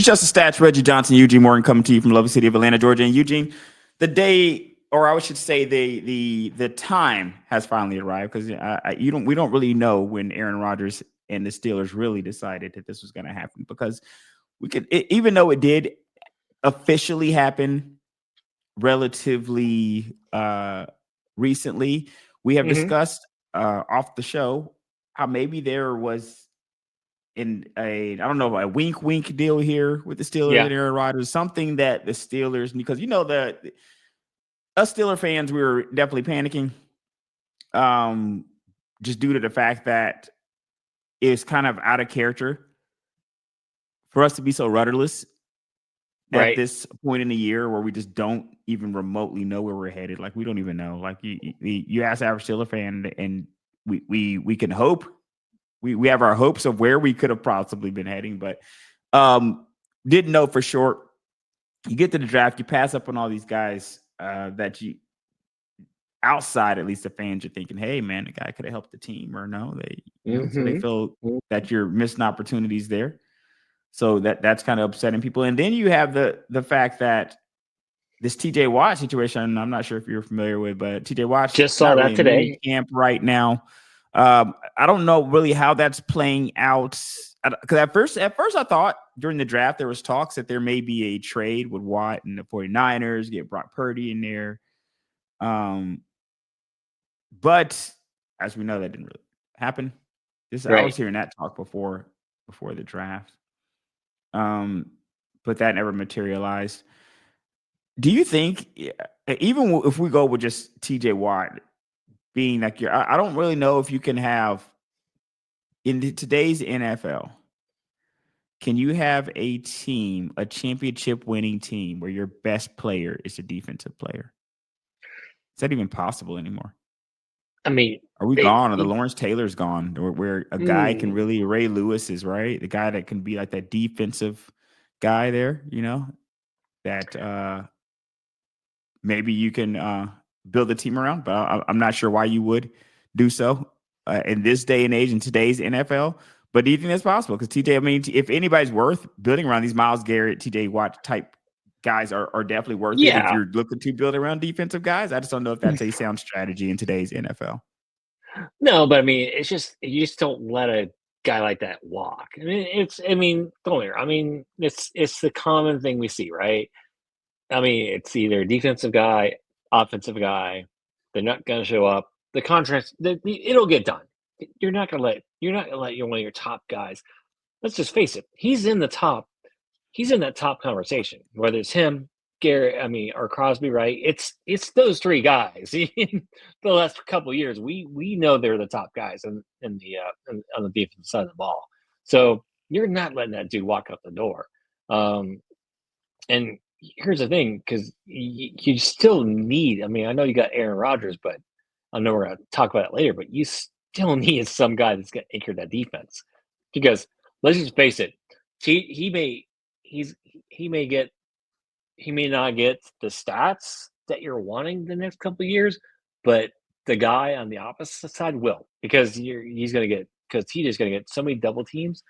Just the Stats, Reggie Johnson, Eugene Morgan coming to you from lovely city of Atlanta, Georgia. And Eugene, the day, or I should say the time has finally arrived because we don't really know when Aaron Rodgers and the Steelers really decided that this was going to happen because even though it did officially happen relatively recently, we have discussed off the show how maybe there was a wink deal here with the Steelers and Aaron Rodgers, something that the Steelers, because us Steeler fans, we were definitely panicking, just due to the fact that it's kind of out of character for us to be so rudderless at this point in the year where we just don't even remotely know where we're headed. Like we don't even know. Like you ask average Steeler fan, and we can hope. We have our hopes of where we could have possibly been heading, but didn't know for sure. You get to the draft, you pass up on all these guys that you, outside at least the fans, are thinking, hey, man, the guy could have helped the team, or no, so they feel that you're missing opportunities there. So that's kind of upsetting people. And then you have the fact that this TJ Watt situation, I'm not sure if you're familiar with, but TJ Watt just saw that today. Camp right now. I don't know really how that's playing out, because at first I thought during the draft there was talks that there may be a trade with Watt and the 49ers, get Brock Purdy in there. But as we know, that didn't really happen. I was hearing that talk before the draft. But that never materialized. Do you think, even if we go with just TJ Watt being like I don't really know if you can have in today's NFL, can you have a team, a championship winning team, where your best player is a defensive player? Is that even possible anymore? I mean, are we gone? Or the Lawrence Taylor's gone? Or where a guy can really, Ray Lewis is, right? The guy that can be like that defensive guy there, that maybe you can build a team around, but I'm not sure why you would do so in this day and age in today's NFL. But do you think that's possible? Because TJ, I mean, if anybody's worth building around, these Myles Garrett, TJ Watt type guys are definitely worth it if you're looking to build around defensive guys. I just don't know if that's a sound strategy in today's NFL. No, but I mean, it's just, you just don't let a guy like that walk. I mean, don't hear. I mean, it's the common thing we see, right? I mean, it's either defensive guy, offensive guy. They're not going to show up. The contracts, it'll get done. You're not going to let one of your top guys. Let's just face it. He's in that top conversation, whether it's him, Garrett, or Crosby, right? It's those three guys. In the last couple of years, we know they're the top guys on the defensive side of the ball. So you're not letting that dude walk out the door. And here's the thing, because you still need. I mean, I know you got Aaron Rodgers, but I know we're going to talk about it later. But you still need some guy that's going to anchor that defense, because let's just face it, he may not get the stats that you're wanting the next couple of years, but the guy on the opposite side will, because TJ's going to get so many double teams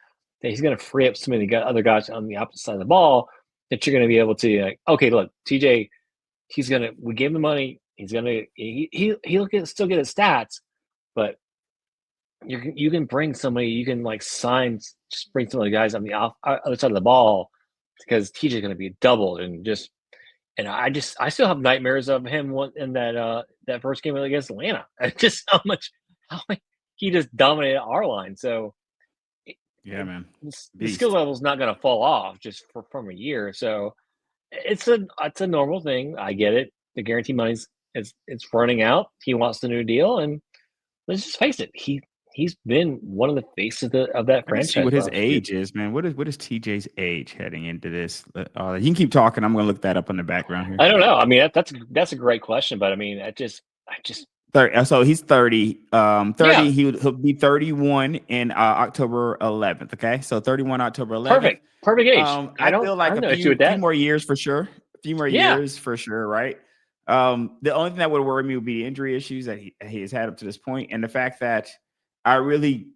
that he's going to free up so many other guys on the opposite side of the ball that you're going to be able to, like, okay, look, TJ, we gave him the money. He'll still get his stats, but you can bring somebody, you can just bring some of the guys on the other side of the ball, because TJ's going to be doubled I still have nightmares of him in that first game against Atlanta. Just how he just dominated our line. So yeah, man, the skill level is not going to fall off just from a year. So it's a normal thing. I get it. The guarantee money's it's running out. He wants the new deal, and let's just face it. He's been one of the faces of that franchise. See what his age is, man. What is TJ's age heading into this? You can keep talking. I'm going to look that up in the background here. I don't know. I mean, that's a great question, but I mean, I just 30. So he's 30. 30. Yeah. He'll be 31 in October 11th. Okay, so 31 October 11th. Perfect age. I feel like a few more years for sure. A few more years for sure, right? The only thing that would worry me would be injury issues that he has had up to this point, and the fact that I really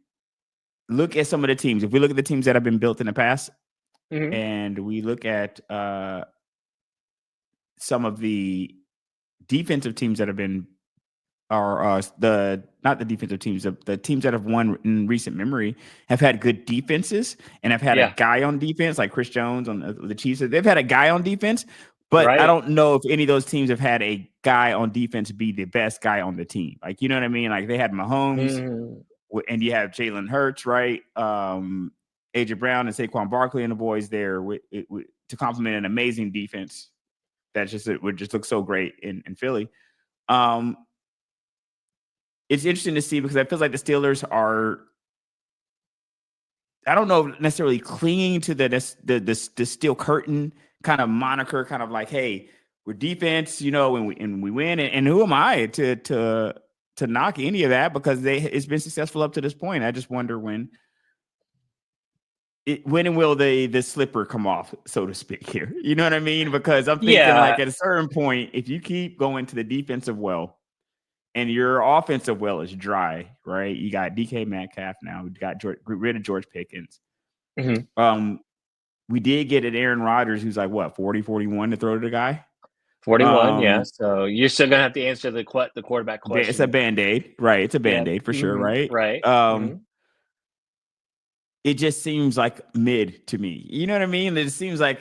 look at some of the teams. If we look at the teams that have been built in the past, and we look at some of the defensive teams that have been, or not the defensive teams, the teams that have won in recent memory have had good defenses and have had a guy on defense, like Chris Jones on the Chiefs. They've had a guy on defense, but I don't know if any of those teams have had a guy on defense be the best guy on the team. Like, you know what I mean? Like, they had Mahomes, and you have Jalen Hurts, right? AJ Brown and Saquon Barkley and the boys there to complement an amazing defense it would just look so great in Philly. It's interesting to see because I feel like the Steelers are, I don't know, necessarily clinging to the steel curtain kind of moniker, kind of like, hey, we're defense, and we win. And who am I to knock any of that, because it's been successful up to this point. I just wonder when and will the slipper come off, so to speak, here? You know what I mean? Because I'm thinking like at a certain point, if you keep going to the defensive well, and your offensive well is dry, right? You got DK Metcalf now. We got rid of George Pickens. We did get an Aaron Rodgers who's like, what, 40, 41 to throw to the guy? 41, yeah. So you're still going to have to answer the quarterback question. It's a Band-Aid, right? It's a Band-Aid for sure, right? Right. It just seems like mid to me. You know what I mean? It seems like,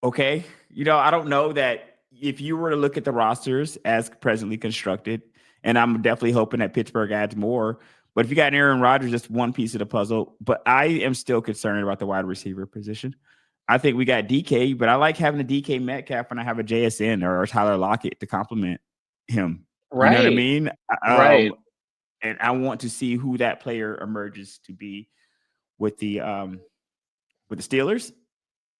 okay. I don't know that if you were to look at the rosters as presently constructed, and I'm definitely hoping that Pittsburgh adds more, but if you got Aaron Rodgers, that's one piece of the puzzle. But I am still concerned about the wide receiver position. I think we got DK, but I like having a DK Metcalf when I have a JSN or Tyler Lockett to complement him. Right. You know what I mean? Right. And I want to see who that player emerges to be with the Steelers.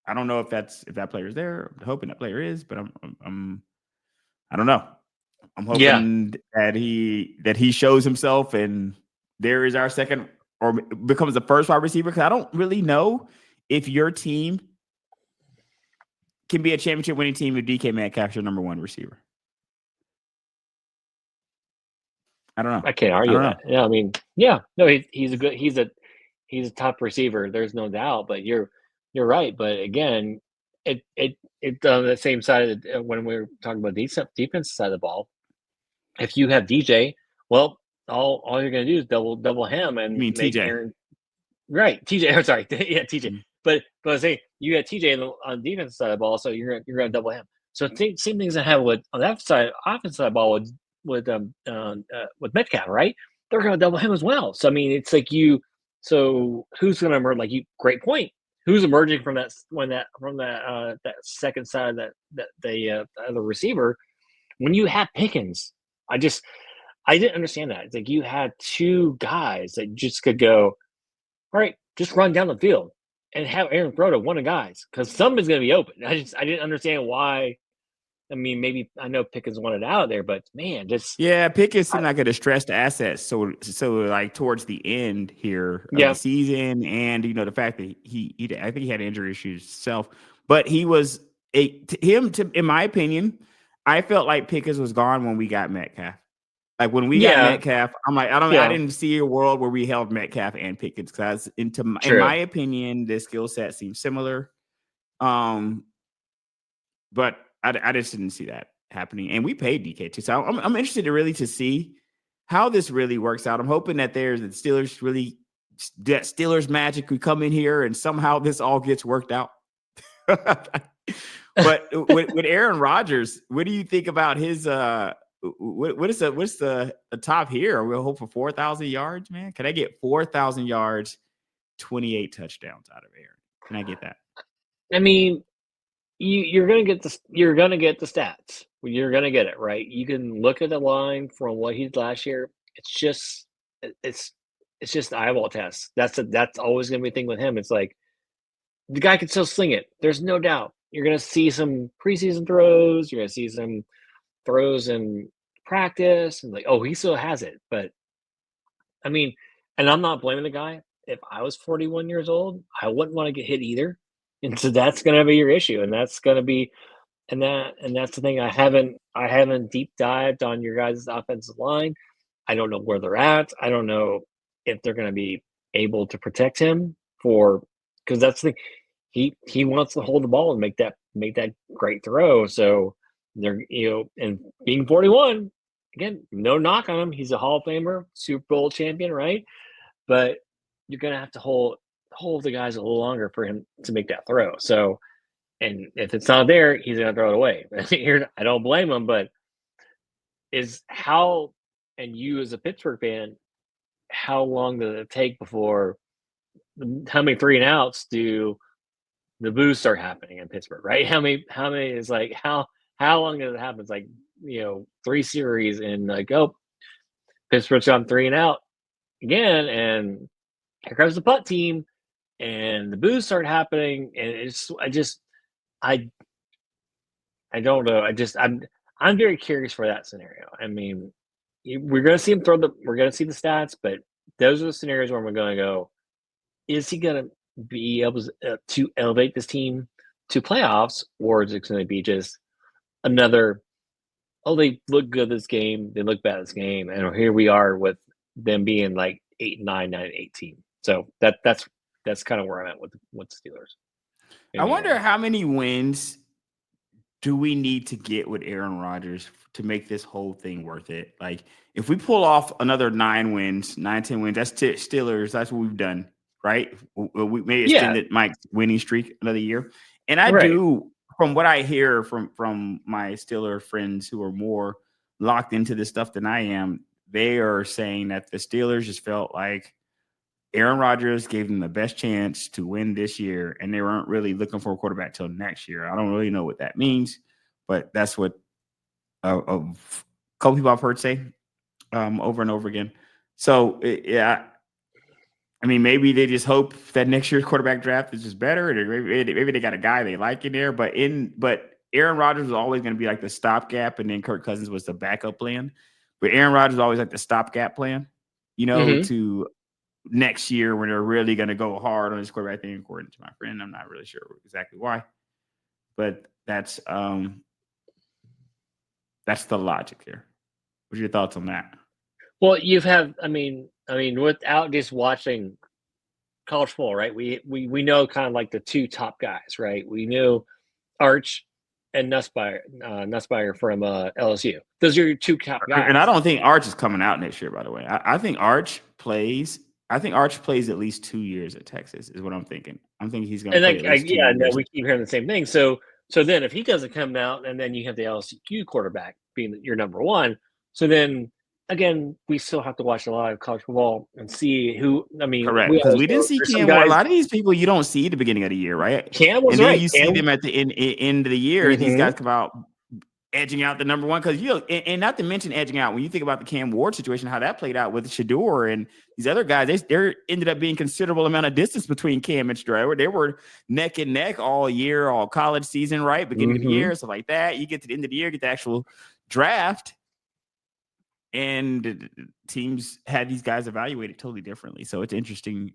I don't know if that player is there. I'm hoping that player is, but I don't know. I'm hoping that he shows himself and there is our second or becomes the first wide receiver, because I don't really know if your team can be a championship winning team if DK Metcalf's your number one receiver. I don't know. I can't argue that. Yeah, I mean, no, he's a top receiver. There's no doubt. But you're right. But again, it on the same side when we were talking about defense side of the ball. If you have DJ, well, all you're going to do is double him and make TJ. Aaron. Right, TJ. I'm sorry, yeah, TJ. Mm-hmm. But I say you got TJ on the defense side of the ball, so you're going to double him. So same things I have on that side, offense side of the ball with Metcalf, right? They're going to double him as well. So I mean, it's like so who's going to emerge? Like great point. Who's emerging from that second side that the receiver when you have Pickens? I didn't understand that. It's like you had two guys that just could go, all right, just run down the field and have Aaron throw to one of the guys because somebody's going to be open. I didn't understand why. I mean, maybe I know Pickens wanted out of there, but man, Pickens seemed like a distressed asset. So like towards the end here of the season, and the fact that I think he had injury issues himself, but he was in my opinion, I felt like Pickens was gone when we got Metcalf. Like when we got Metcalf, I'm like, I didn't see a world where we held Metcalf and Pickens because in my opinion, the skill set seems similar. But I just didn't see that happening. And we paid DK too. So I'm interested to see how this really works out. I'm hoping that Steelers magic could come in here and somehow this all gets worked out. But with Aaron Rodgers, what do you think about his what's the top here? Are we hope for 4,000 yards, man? Can I get 4,000 yards, 28 touchdowns out of Aaron? Can I get that? I mean, you're gonna get the stats. You're gonna get it, right? You can look at the line from what he did last year. It's just the eyeball test. That's always gonna be a thing with him. It's like the guy can still sling it. There's no doubt. You're gonna see some preseason throws. You're gonna see some throws in practice, and like, oh, he still has it. But I mean, and I'm not blaming the guy. If I was 41 years old, I wouldn't want to get hit either. And so that's going to be your issue, and that's going to be, and that's the thing. I haven't deep dived on your guys' offensive line. I don't know where they're at. I don't know if they're going to be able to protect him for because that's the he wants to hold the ball and make that great throw. So they're and being 41 again, no knock on him. He's a Hall of Famer, Super Bowl champion, right? But you're gonna have to hold the guys a little longer for him to make that throw. So, and if it's not there, he's gonna throw it away. I don't blame him, but and you as a Pittsburgh fan, how long does it take before how many 3-and-outs do the boos start happening in Pittsburgh, right? How many is like how long does it happen? It's like 3 series and like, oh, Pittsburgh's on 3-and-out again, and here comes the punt team, and the boos start happening, and I don't know. I'm very curious for that scenario. I mean, we're going to see him we're going to see the stats, but those are the scenarios where we're going to go, is he going to be able to elevate this team to playoffs, or is it going to be just another, oh, they look good this game, they look bad this game, and here we are with them being like 8-9, 9-18. So that's kind of where I'm at with the Steelers. I wonder how many wins do we need to get with Aaron Rodgers to make this whole thing worth it? Like, if we pull off another 9 wins, 9-10 wins, that's Steelers. That's what we've done, right? We may extend Mike's winning streak another year. And I do, from what I hear from my Steeler friends who are more locked into this stuff than I am, they are saying that the Steelers just felt like Aaron Rodgers gave them the best chance to win this year, and they weren't really looking for a quarterback till next year. I don't really know what that means, but that's what a couple people I've heard say over and over again. So, yeah, I mean, maybe they just hope that next year's quarterback draft is just better, or maybe they got a guy they like in there. But Aaron Rodgers was always going to be like the stopgap, and then Kirk Cousins was the backup plan. But Aaron Rodgers was always like the stopgap plan, to next year when they're really going to go hard on his quarterback thing, according to my friend. I'm not really sure exactly why, but that's the logic here. What's your thoughts on that? Well, I mean, without just watching college football, right? We know kind of like the 2 top guys, right? We knew Arch and Nussmeier from LSU. Those are your 2 top guys. And I don't think Arch is coming out next year, by the way. I think Arch plays at least 2 years at Texas, is what I'm thinking. I'm thinking he's going to play at least 2 years. No, we keep hearing the same thing. So then if he doesn't come out, and then you have the LSU quarterback being your number 1, so then again, we still have to watch a lot of college football and see who. I mean, correct, because we didn't see Cam. A lot of these people you don't see at the beginning of the year, right? Cam was and then right. You see them at the end of the year, and these guys come out edging out the number 1, because and not to mention edging out, when you think about the Cam Ward situation, how that played out with Shador and these other guys, there ended up being considerable amount of distance between Cam and Shador. They were neck and neck all year, all college season, right? Beginning of the year, stuff like that. You get to the end of the year, get the actual draft, and teams had these guys evaluated totally differently. So it's interesting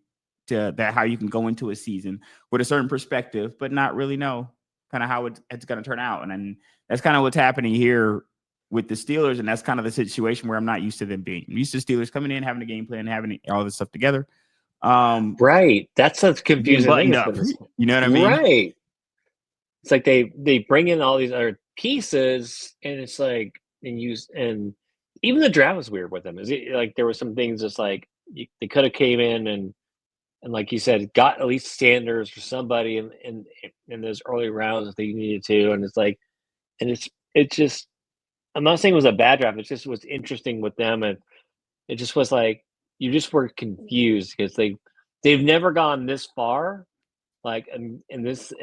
that how you can go into a season with a certain perspective, but not really know kind of how it's going to turn out. And then that's kind of what's happening here with the Steelers. And that's kind of the situation where I'm not used to them being. I'm used to Steelers coming in, having a game plan, having all this stuff together. Right. That's a confusing thing. You know what I mean? Right. It's like they bring in all these other pieces, and it's like, and even the draft was weird with them. Is it like there were some things just like they could have came in and like you said, got at least Sanders or somebody in those early rounds if they needed to, and it's like, and it's just, I'm not saying it was a bad draft. It just was interesting with them, and it just was like you just were confused because they've never gone this far, like in this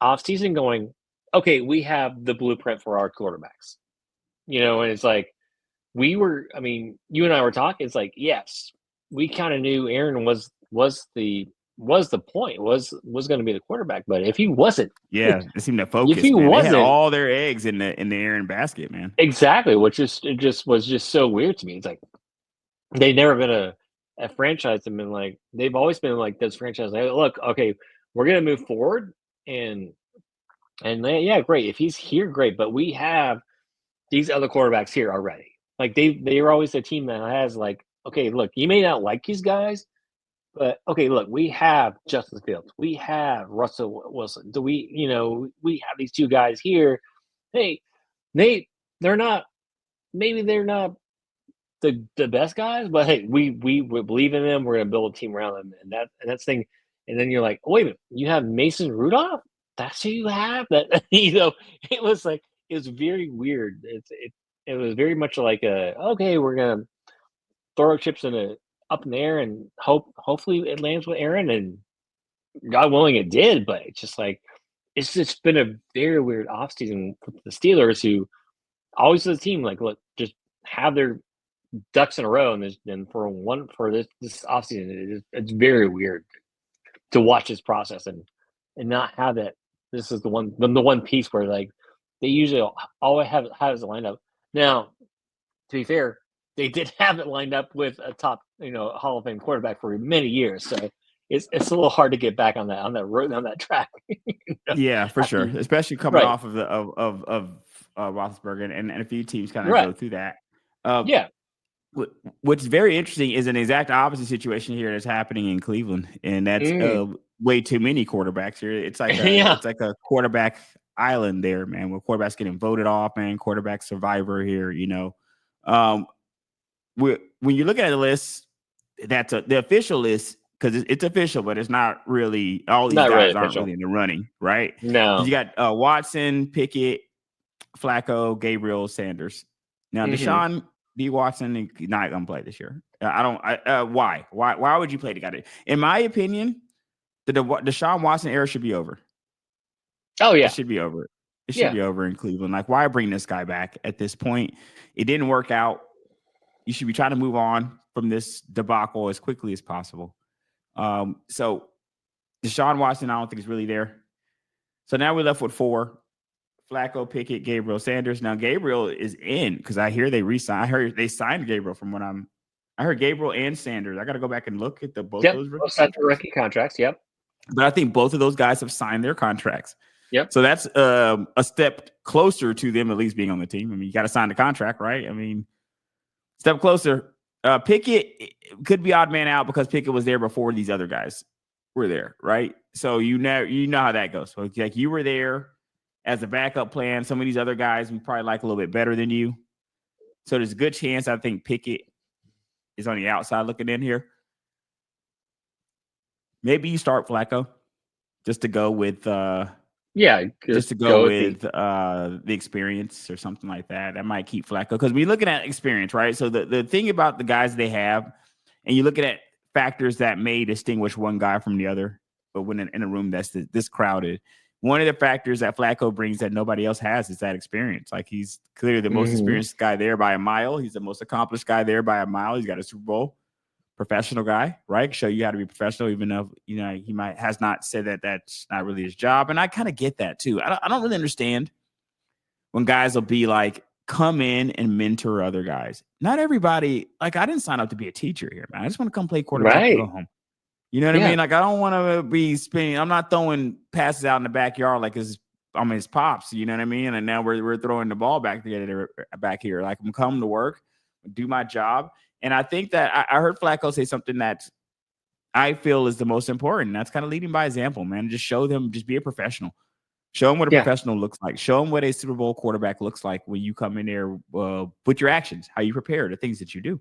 offseason, going, okay, we have the blueprint for our quarterbacks, and it's like you and I were talking. It's like, yes, we kind of knew Aaron was the point, was going to be the quarterback, but if he wasn't, it seemed to focus. If he wasn't, they had all their eggs in the Aaron basket, man. Exactly, which was just so weird to me. It's like they've never been a franchise and been like, they've always been like this franchise. Like, look, okay, we're gonna move forward, and yeah, great. If he's here, great, but we have these other quarterbacks here already. Like they were always a team that has like, okay, look, you may not like these guys, But okay, look, we have Justin Fields, we have Russell Wilson. Do we, we have these two guys here. Hey, they're not. Maybe they're not the best guys, but hey, we believe in them. We're gonna build a team around them, and that's thing. And then you're like, oh, wait a minute, you have Mason Rudolph. That's who you have. That it was like it was very weird. It was very much like okay, we're gonna throw our chips up in the air and hopefully it lands with Aaron, and God willing it did. But it's just like it's just been a very weird offseason for the Steelers, who always the team like look just have their ducks in a row, and for this offseason, it's very weird to watch this process and not have that. This is the one piece where like they usually always have it lined up. Now, to be fair, they did have it lined up with a top Hall of Fame quarterback for many years, so it's a little hard to get back on that road, on that track. Yeah, for sure, especially coming off of Roethlisberger and a few teams kind of go through that. Yeah. What's very interesting is an exact opposite situation here that's happening in Cleveland, and that's way too many quarterbacks here. It's like it's like a quarterback island there, man, where quarterbacks getting voted off, man. Quarterback survivor here, when you're looking at the list, that's the official list, because it's official, but it's not really. All these guys aren't really in the running, right? No, you got Watson, Pickett, Flacco, Gabriel, Sanders. Now Deshaun B. Watson is not gonna play this year. Why? Why would you play the guy? In my opinion, the Deshaun Watson era should be over. Oh yeah, it should be over. It should be over in Cleveland. Like, why bring this guy back at this point? It didn't work out. You should be trying to move on from this debacle as quickly as possible. So Deshaun Watson, I don't think is really there. So now we're left with 4. Flacco, Pickett, Gabriel, Sanders. Now Gabriel is in because I hear they re-signed. I heard they signed Gabriel I heard Gabriel and Sanders. I got to go back and look at both those rookie contracts. Yep. But I think both of those guys have signed their contracts. Yep. So that's a step closer to them at least being on the team. I mean, you got to sign the contract, right? I mean, step closer. Pickett could be odd man out because Pickett was there before these other guys were there, right? So you know how that goes. So like you were there as a backup plan. Some of these other guys we probably like a little bit better than you. So there's a good chance I think Pickett is on the outside looking in here. Maybe you start Flacco just to go with the experience or something like that. That might keep Flacco because we're looking at experience, right? So the thing about the guys they have, and you're looking at factors that may distinguish one guy from the other, but when in a room that's this crowded, one of the factors that Flacco brings that nobody else has is that experience. Like, he's clearly the most experienced guy there by a mile. He's the most accomplished guy there by a mile. He's got a Super Bowl. Professional guy, right? Show you how to be professional, even though he has not said that that's not really his job. And I kind of get that too. I don't really understand when guys will be like, come in and mentor other guys. Not everybody. Like, I didn't sign up to be a teacher here, man. I just want to come play quarterback and go home. You know what I mean? Like, I don't want to be spinning. I'm not throwing passes out in the backyard like I'm his pops. You know what I mean? And now we're throwing the ball back here. Like, I'm coming to work, do my job. And I think that I heard Flacco say something that I feel is the most important. That's kind of leading by example, man. Just show them, just be a professional. Show them what a professional looks like. Show them what a Super Bowl quarterback looks like when you come in there with your actions, how you prepare, the things that you do.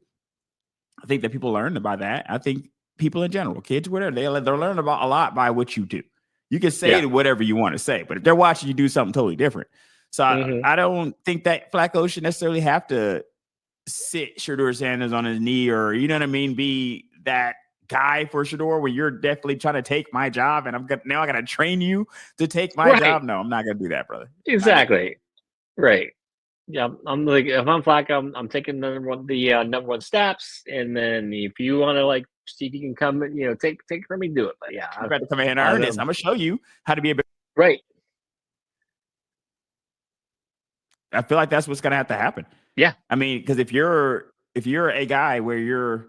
I think that people learn by that. I think people in general, kids, whatever, they're learning about a lot by what you do. You can say whatever you want to say, but if they're watching you do something totally different. So I don't think that Flacco should necessarily have to sit Shedeur Sanders on his knee, or you know what I mean, be that guy for Shedeur when you're definitely trying to take my job and I gotta train you to take my job. No, I'm not gonna do that, brother. Exactly. Right. Yeah, I'm like, if I'm Flacco, I'm taking the number one steps, and then if you want to like see if you can come, take it from me, do it. But yeah, I've got to come in and earn this. I'm gonna show you how to be a better. Right. I feel like that's what's gonna have to happen. Yeah. I mean, because if you're a guy where you're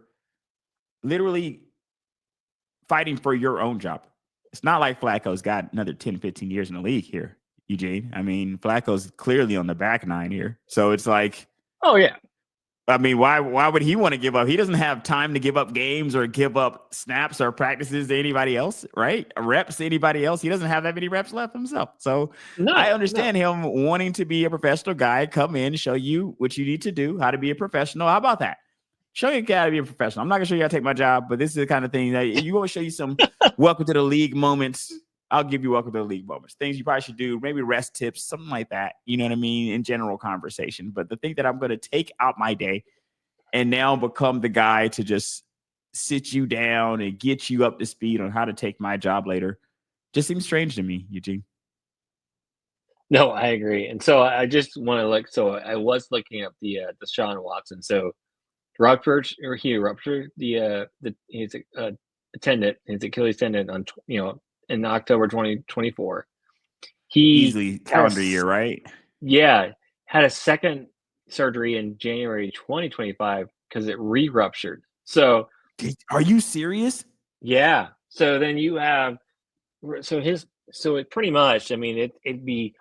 literally fighting for your own job, it's not like Flacco's got another 10, 15 years in the league here, Eugene. I mean, Flacco's clearly on the back nine here. So it's like, oh yeah. I mean, why would he want to give up? He doesn't have time to give up games or give up snaps or practices to anybody else, right? Reps to anybody else. He doesn't have that many reps left himself. So I understand him wanting to be a professional guy, come in, show you what you need to do, how to be a professional. How about that? Show you how to be a professional. I'm not going to show you how to take my job, but this is the kind of thing that you want to show you some welcome to the league moments. I'll give you welcome to the league moments. Things you probably should do, maybe rest tips, something like that. You know what I mean? In general conversation. But the thing that I'm going to take out my day and now become the guy to just sit you down and get you up to speed on how to take my job later just seems strange to me, Eugene. No, I agree. And so I just want to I was looking up the Deshaun Watson. So he ruptured his Achilles tendon on in October 2024. He easily calendar year, right? Yeah, had a second surgery in January 2025 because it re-ruptured. So, are you serious? Yeah. So then you have it pretty much. I mean, it'd be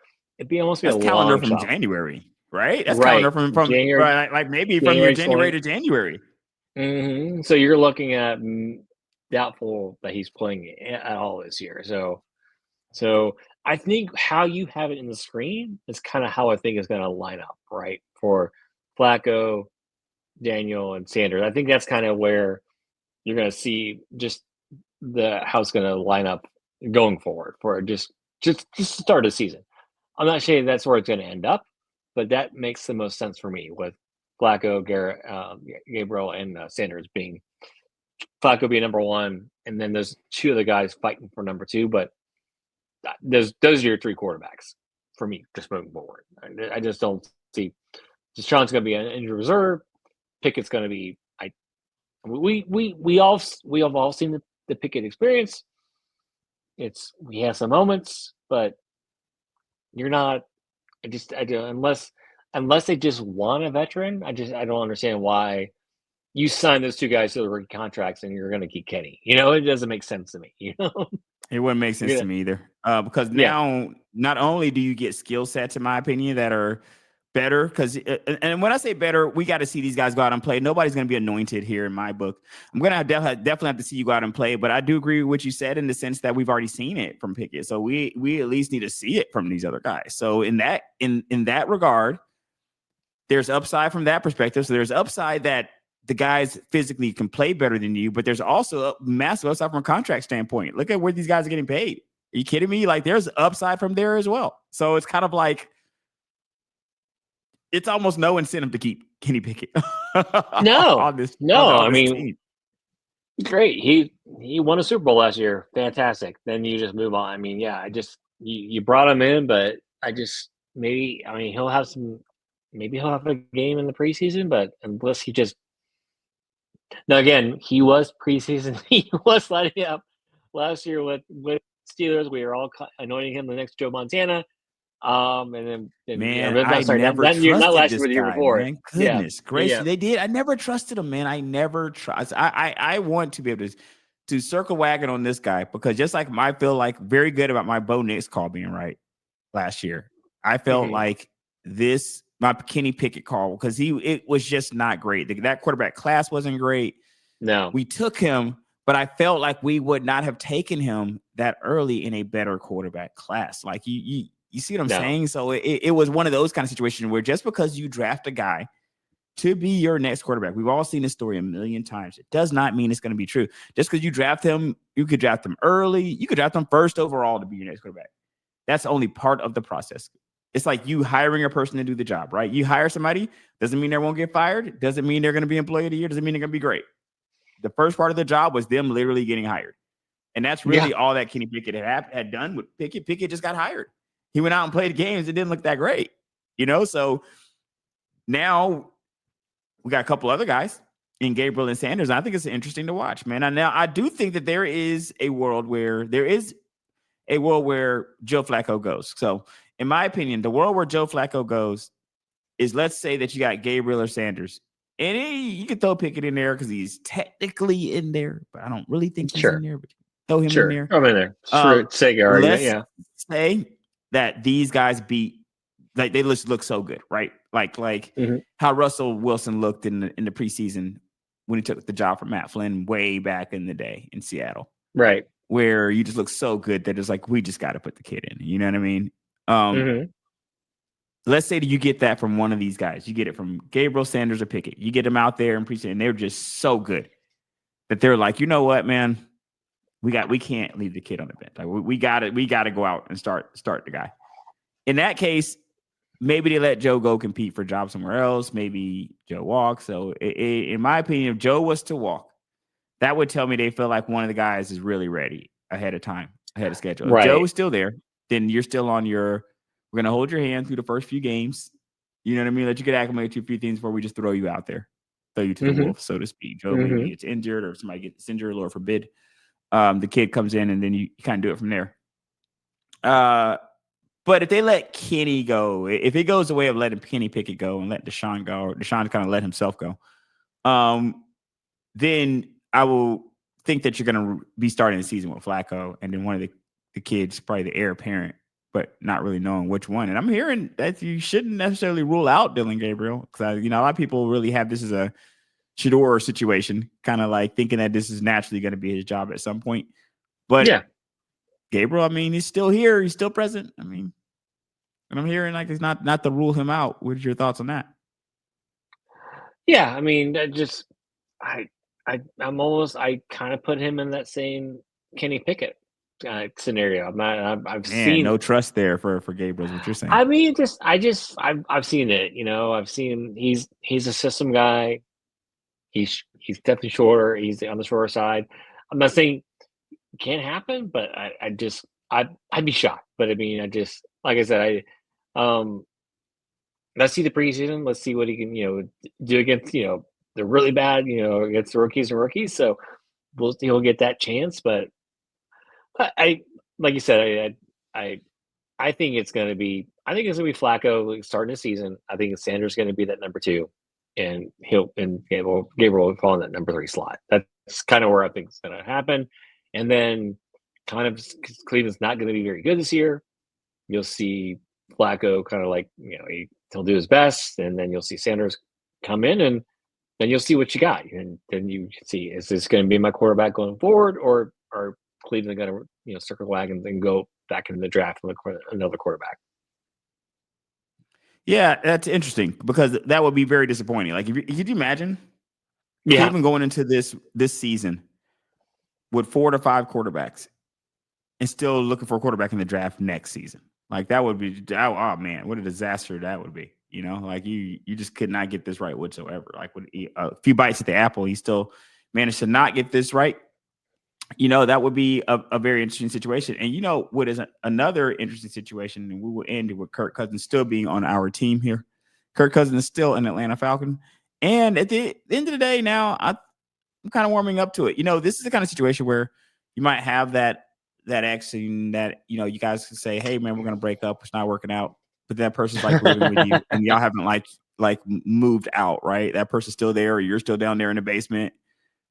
almost that's be a calendar long from shot. January, right? That's right. calendar from January, right, like maybe from your January to January. Mm-hmm. So you're looking at doubtful that he's playing at all this year. So I think how you have it in the screen is kind of how I think is going to line up, right? For Flacco, Daniel, and Sanders. I think that's kind of where you're going to see just how it's going to line up going forward for just to start the season. I'm not saying that's where it's going to end up, but that makes the most sense for me with Flacco, Gabriel, and Sanders being Flacco being number one, and then there's two of the guys fighting for number two. But those are your three quarterbacks for me just moving forward. I just don't see Deshaun's going to be an injured reserve. Pickett's going to be. We have all seen the Pickett experience. We have some moments, but you're not. I do unless they just want a veteran. I don't understand why you sign those two guys to the rookie contracts and you're going to keep Kenny. It doesn't make sense to me. It wouldn't make sense to me either. Because now not only do you get skill sets, in my opinion, that are better, because and when I say better, we got to see these guys go out and play. Nobody's going to be anointed here in my book. I'm going to definitely have to see you go out and play, but I do agree with what you said in the sense that we've already seen it from Pickett. So we at least need to see it from these other guys. So in that regard, there's upside from that perspective. So there's upside that the guys physically can play better than you, but there's also a massive upside from a contract standpoint. Look at where these guys are getting paid. Are you kidding me? Like there's upside from there as well. So it's kind of like, it's almost no incentive to keep Kenny Pickett. No. I mean, team. Great. He won a Super Bowl last year. Fantastic. Then you just move on. I mean, yeah, you brought him in, but he'll have a game in the preseason, but unless he just. Now again, he was preseason. He was lighting up last year with Steelers. We were all anointing him the next Joe Montana. And then man, I never trusted not last this year, the year guy, before. Man. Goodness gracious, they did. I never trusted him, man. I never trust. I want to be able to circle wagon on this guy because just like I feel like very good about my Bo Nix call being right last year. I felt like my Kenny Pickett call because it was just not great. That quarterback class wasn't great. No, we took him, but I felt like we would not have taken him that early in a better quarterback class. Like you see what I'm saying? So it was one of those kind of situations where just because you draft a guy to be your next quarterback, we've all seen this story a million times. It does not mean it's going to be true. Just because you draft him, you could draft him early. You could draft him first overall to be your next quarterback. That's only part of the process. It's like you hiring a person to do the job, right? You hire somebody, doesn't mean they won't get fired. Doesn't mean they're going to be employee of the year. Doesn't mean they're going to be great. The first part of the job was them literally getting hired. And that's really all that Kenny Pickett had done with Pickett. Pickett just got hired. He went out and played games. It didn't look that great, So now we got a couple other guys in Gabriel and Sanders. And I think it's interesting to watch, man. And now I do think that there is a world where Joe Flacco goes. So in my opinion, the world where Joe Flacco goes is, let's say that you got Gabriel or Sanders. And you can throw Pickett in there because he's technically in there, but I don't really think he's in there. But throw him in there. I'm in there. Let's say that these guys they just look so good, right? Like how Russell Wilson looked in the preseason when he took the job from Matt Flynn way back in the day in Seattle. Right. Where you just look so good that it's like, we just got to put the kid in. You know what I mean? Let's say that you get that from one of these guys. You get it from Gabriel, Sanders, or Pickett. You get them out there in preseason, and they're just so good that they're like, you know what, man? We can't leave the kid on the bench. Like we got to go out and start the guy. In that case, maybe they let Joe go compete for a job somewhere else. Maybe Joe walks. So in my opinion, if Joe was to walk, that would tell me they feel like one of the guys is really ready ahead of schedule. If Joe is still there, then you're still on we're going to hold your hand through the first few games. You know what I mean? Let you get acclimated to a few things before we just throw you out there, throw you to the wolves, so to speak. Joe maybe gets injured or somebody gets injured, Lord forbid. The kid comes in and then you kind of do it from there. But if they let Kenny go, if it goes the way of letting Kenny Pickett go and let Deshaun go, or Deshaun kind of let himself go, then I will think that you're going to be starting the season with Flacco, and then one of the kids, probably the heir apparent, but not really knowing which one. And I'm hearing that you shouldn't necessarily rule out Dylan Gabriel, because a lot of people really have this as a Shador situation, kind of like thinking that this is naturally going to be his job at some point. But yeah, Gabriel, I mean, he's still here, he's still present. I mean, and I'm hearing like it's not to rule him out. What are your thoughts on that? Yeah, I mean, I kind of put him in that same Kenny Pickett scenario. I've seen no trust there for Gabriel, is what you're saying. I mean, I've seen it. I've seen he's a system guy. He's definitely shorter. He's on the shorter side. I'm not saying it can't happen, but I'd be shocked. But I mean, like I said, let's see the preseason. Let's see what he can do against they're really bad against the rookies. So he'll get that chance. But I like you said, I think it's going to be Flacco starting the season. I think Sanders going to be that number 2. And Gabriel will fall in that number 3 slot. That's kind of where I think it's going to happen. And then kind of Cleveland's not going to be very good this year. You'll see Flacco kind of like, he'll do his best. And then you'll see Sanders come in, and then you'll see what you got. And then you see, is this going to be my quarterback going forward, or are Cleveland going to, circle the wagons and go back into the draft and look for another quarterback? Yeah, that's interesting, because that would be very disappointing. Like, could you imagine Cleveland going into this season with 4 to 5 quarterbacks and still looking for a quarterback in the draft next season? Like, that would be, oh man, what a disaster that would be. Like you just could not get this right whatsoever. Like, with a few bites at the apple, he still managed to not get this right. That would be a very interesting situation. And what is another interesting situation, and we will end with Kirk Cousins still being on our team here. Kirk Cousins is still an Atlanta Falcon. And at the end of the day, now I'm kind of warming up to it. This is the kind of situation where you might have that ex, and that, you guys can say, hey man, we're going to break up. It's not working out. But that person's like living with you, and y'all haven't like moved out, right? That person's still there, or you're still down there in the basement.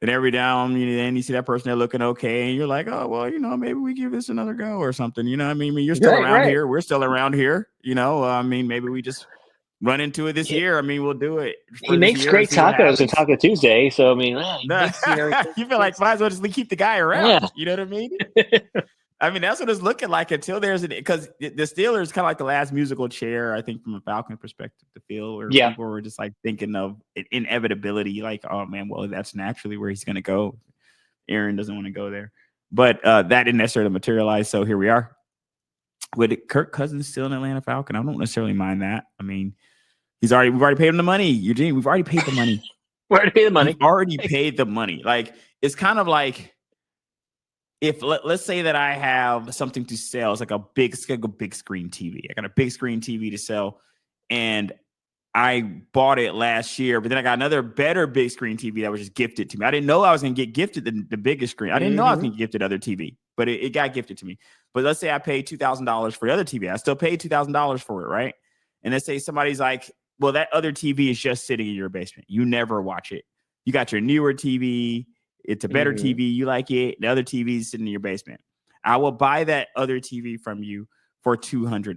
And every now and then you see that person there looking okay, and you're like, oh, well, maybe we give this another go or something. You know what I mean? You're still around here. We're still around here. Maybe we just run into it this year. I mean, we'll do it. He makes great tacos on Taco Tuesday. So, I mean, you feel like might as well just keep the guy around. Yeah. You know what I mean? I mean, that's what it's looking like until because the Steelers kind of like the last musical chair, I think, from a Falcon perspective to feel, where people were just like thinking of inevitability, like, oh man, well, that's naturally where he's going to go. Aaron doesn't want to go there, but that didn't necessarily materialize. So here we are with Kirk Cousins still an Atlanta Falcon. I don't necessarily mind that. I mean, we've already paid him the money. Eugene, we've already paid the money. We've already paid the money. Like, it's kind of like, if let's say that I have something to sell, it's like a big screen TV. I got a big screen TV to sell, and I bought it last year, but then I got another better big screen TV that was just gifted to me. I didn't know I was going to get gifted the biggest screen. I didn't know I was going to get gifted other TV, but it got gifted to me. But let's say I paid $2,000 for the other TV. I still paid $2,000 for it, right? And let's say somebody's like, well, that other TV is just sitting in your basement. You never watch it. You got your newer TV. It's a better TV. You like it. The other TV is sitting in your basement. I will buy that other TV from you for $200.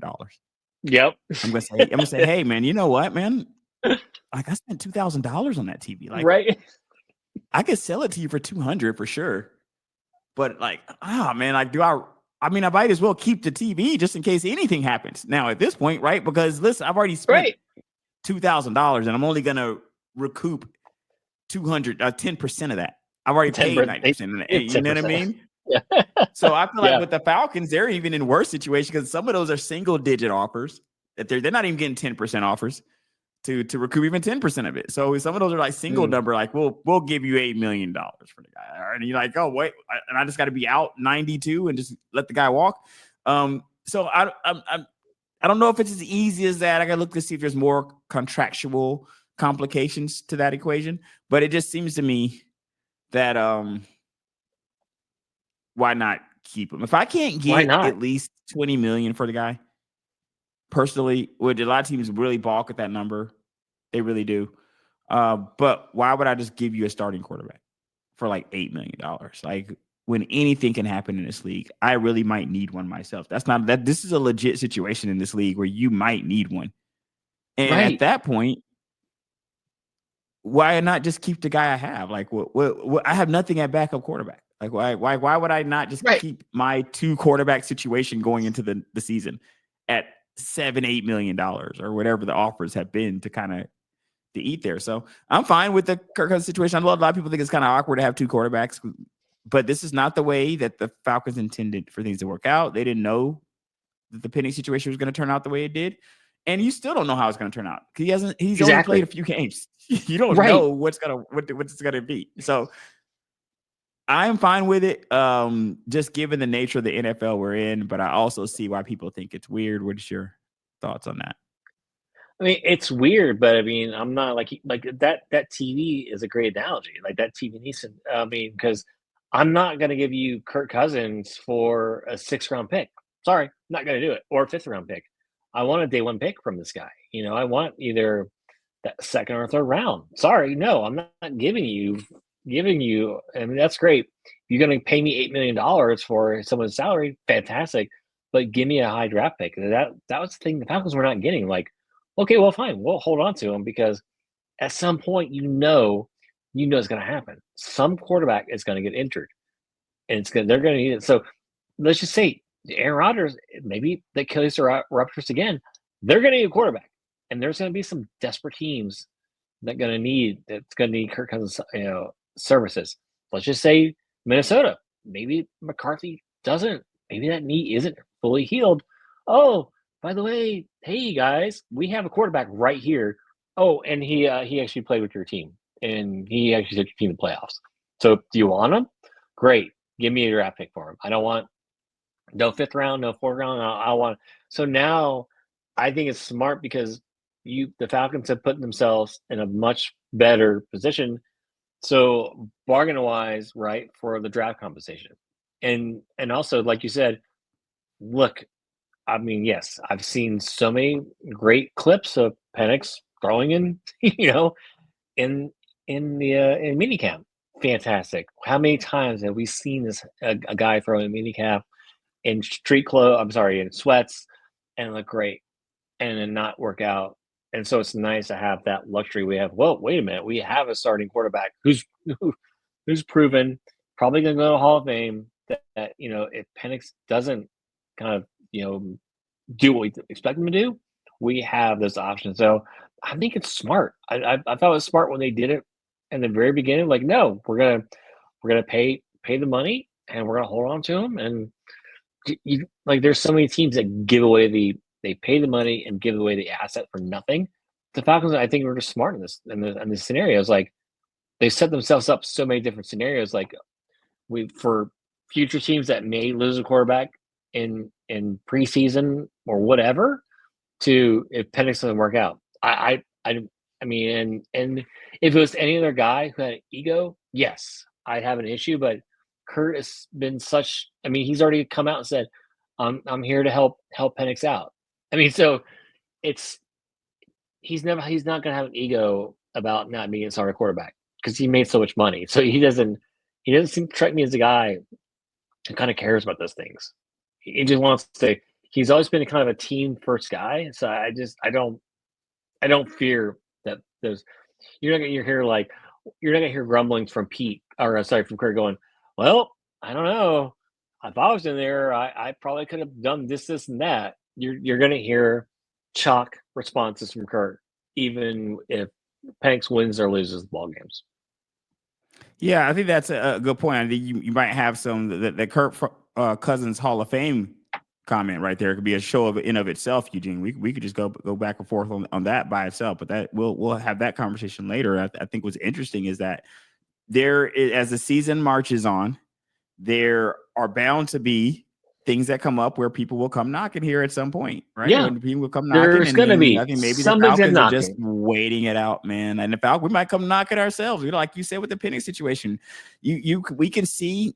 Yep. I'm gonna say, hey man, you know what, man? Like I spent $2,000 on that TV. Like right. I could sell it to you for 200 for sure. But like, man, like I mean, I might as well keep the TV just in case anything happens. Now at this point, right? Because listen, I've already spent $2,000 and I'm only gonna recoup 10% of that. I've already paid 90%. You know what I mean? Yeah. So I feel like with the Falcons, they're even in worse situation because some of those are single digit offers that they're not even getting 10% offers to recoup even 10% of it. So some of those are like single number, like we'll give you $8 million for the guy. And you're like, oh wait, and I just got to be out 92 and just let the guy walk. So I don't know if it's as easy as that. I got to look to see if there's more contractual complications to that equation, but it just seems to me that why not keep him? If I can't get at least 20 million for the guy, personally, would a lot of teams really balk at that number? They really do. But why would I just give you a starting quarterback for like $8 million? Like when anything can happen in this league, I really might need one myself. This is a legit situation in this league where you might need one. And at that point, why not just keep the guy I have? Like what I have nothing at backup quarterback. Like why would I not just keep my 2 quarterback situation going into the season at $7-8 million or whatever the offers have been to kind of to eat there? So I'm fine with the Kirk Cousins situation. I know a lot of people think it's kind of awkward to have 2 quarterbacks, but this is not the way that the Falcons intended for things to work out. They didn't know that the Penny situation was going to turn out the way it did. And you still don't know how it's going to turn out. He's only played a few games. You don't know what it's going to be. So I'm fine with it. Just given the nature of the NFL we're in, but I also see why people think it's weird. What is your thoughts on that? I mean, it's weird, but I mean, I'm not like that TV is a great analogy. Like that TV Neeson. I mean, because I'm not going to give you Kirk Cousins for a 6th round pick. Sorry, not going to do it. Or a 5th round pick. I want a day 1 pick from this guy. You know, I want either that 2nd or 3rd round. Sorry, no, I'm not giving you. I mean, that's great. You're going to pay me $8 million for someone's salary. Fantastic. But give me a high draft pick. That was the thing the Falcons were not getting. Like, okay, well, fine. We'll hold on to him because at some point, you know it's going to happen. Some quarterback is going to get injured, and they're going to need it. So let's just say Aaron Rodgers, maybe the Achilles ruptures again. They're going to need a quarterback, and there's going to be some desperate teams that's going to need Kirk Cousins, services. Let's just say Minnesota. Maybe McCarthy doesn't. Maybe that knee isn't fully healed. Oh, by the way, hey guys, we have a quarterback right here. Oh, and he actually played with your team, and he actually took your team to playoffs. So do you want him? Great, give me a draft pick for him. I don't want no 5th round, no 4th round. I want. So now, I think it's smart because the Falcons have put themselves in a much better position. So bargain wise, right, for the draft compensation, and also like you said, look. I mean, yes, I've seen so many great clips of Penix throwing in, in minicamp. Fantastic. How many times have we seen a guy throwing in minicamp in street clothes? I'm sorry, in sweats, and look great, and then not work out. And so it's nice to have that luxury. We have. Well, wait a minute. We have a starting quarterback who's proven, probably going to go to Hall of Fame. That if Penix doesn't kind of do what we expect them to do, we have those options. So I think it's smart. I thought it was smart when they did it in the very beginning. Like, no, we're gonna pay the money and we're gonna hold on to them. And there's so many teams that give away they pay the money and give away the asset for nothing. The Falcons, I think, were just smart in this scenarios. Like they set themselves up so many different scenarios. Like for future teams that may lose a quarterback in preseason or whatever, to if Penix doesn't work out. I mean, and if it was any other guy who had an ego, yes, I'd have an issue. But Kurt has been such. I mean, he's already come out and said, "I'm here to help Penix out." I mean, so he's not going to have an ego about not being a starter quarterback because he made so much money. So he doesn't seem to strike me as a guy who kind of cares about those things. He just wants to he's always been kind of a team first guy. So I don't fear that those you're not gonna hear grumblings from Pete or sorry from Kurt going, well, I don't know. If I was in there, I probably could have done this, and that. You're gonna hear chalk responses from Kurt, even if Penix wins or loses the ball games. Yeah, I think that's a good point. I think you might have some that Kirk Cousins Hall of Fame comment right there. It could be a show in of itself, Eugene. We could just go back and forth on that by itself, but that we'll have that conversation later. I think what's interesting is that as the season marches on, there are bound to be things that come up where people will come knocking here at some point, right? Yeah, when people will come knocking, there's going to be. I think maybe the Somebody's Falcons are knocking. just waiting it out, man. And the Falcons, we might come knocking ourselves. Like you said with the Penix situation, we can see.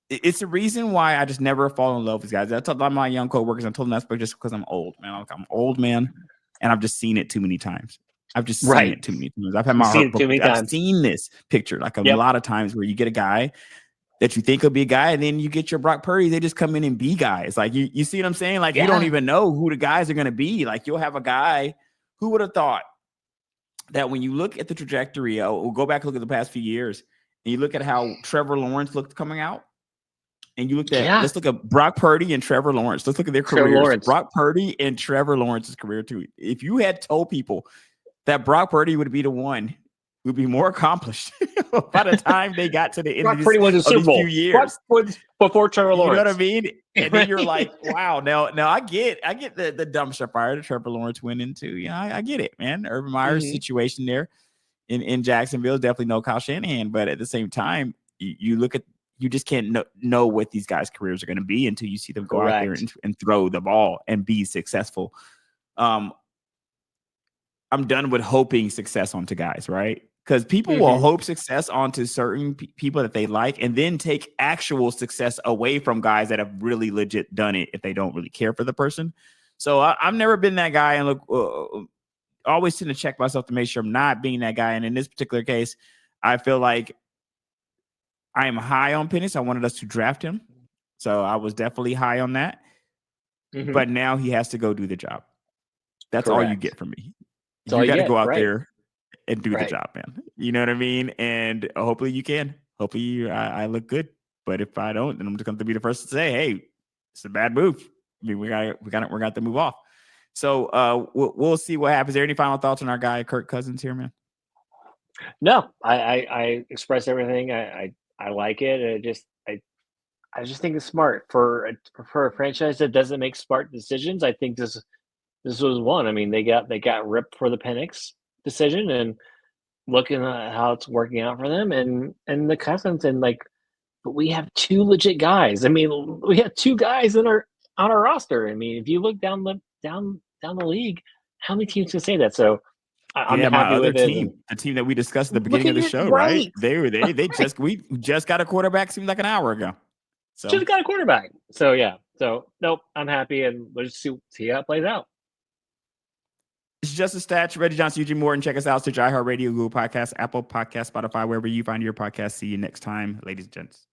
It's the reason why I just never fall in love with guys. I told my young coworkers, I told them that's just because I'm old, man. I'm old, man, and I've just seen it too many times. I've just seen it too many times. I've had my heart broken. I've seen this picture like a lot of times where you get a guy that you think will be a guy, and then you get your Brock Purdy. They just come in and be guys. Like you see what I'm saying? Like you don't even know who the guys are going to be. Like you'll have a guy. Who would have thought that when you look at the trajectory, we'll go back and look at the past few years, and you look at how Trevor Lawrence looked coming out. And you look at let's look at Brock Purdy and Trevor Lawrence. Let's look at their careers. Brock Purdy and Trevor Lawrence's career too. If you had told people that Brock Purdy would be the one who would be more accomplished by the time they got to the end of these few years before Trevor Lawrence. You know what I mean? And then you're like, wow. Now I get the dumpster fire that Trevor Lawrence went into. Yeah, I get it, man. Urban Meyer's situation there in Jacksonville is definitely no Kyle Shanahan, but at the same time, you look at. You just can't know what these guys' careers are going to be until you see them go out there and throw the ball and be successful. I'm done with hoping success onto guys, right? Because people will hope success onto certain people that they like and then take actual success away from guys that have really legit done it if they don't really care for the person. So I've never been that guy, and always tend to check myself to make sure I'm not being that guy. And in this particular case, I feel like I am high on Penix. I wanted us to draft him. So I was definitely high on that. But now he has to go do the job. That's all you get from me. You got to go out there and do the job, man. You know what I mean? And hopefully you can. Hopefully I look good. But if I don't, then I'm just going to be the first to say, hey, it's a bad move. I mean, we're going to move off. So we'll see what happens. Is there any final thoughts on our guy, Kirk Cousins here, man? No, I expressed everything. I like it. I just think it's smart for a franchise that doesn't make smart decisions. I think this was one. I mean, they got ripped for the Penix decision, and looking at how it's working out for them, and the Cousins, and but we have two legit guys. I mean, we have two guys on our roster. I mean, if you look down the league, how many teams can say that? So. I'm happy with team, the team that we discussed at the beginning of the show, right? We just got a quarterback. Seemed like an hour ago. So just got a quarterback. So yeah. So nope, I'm happy, and we'll just see how it plays out. It's just a stat. Reggie Johnson, Eugene Morton. Check us out. Stitch, iHeartRadio, Google Podcasts, Apple Podcasts, Spotify, wherever you find your podcast. See you next time, ladies and gents.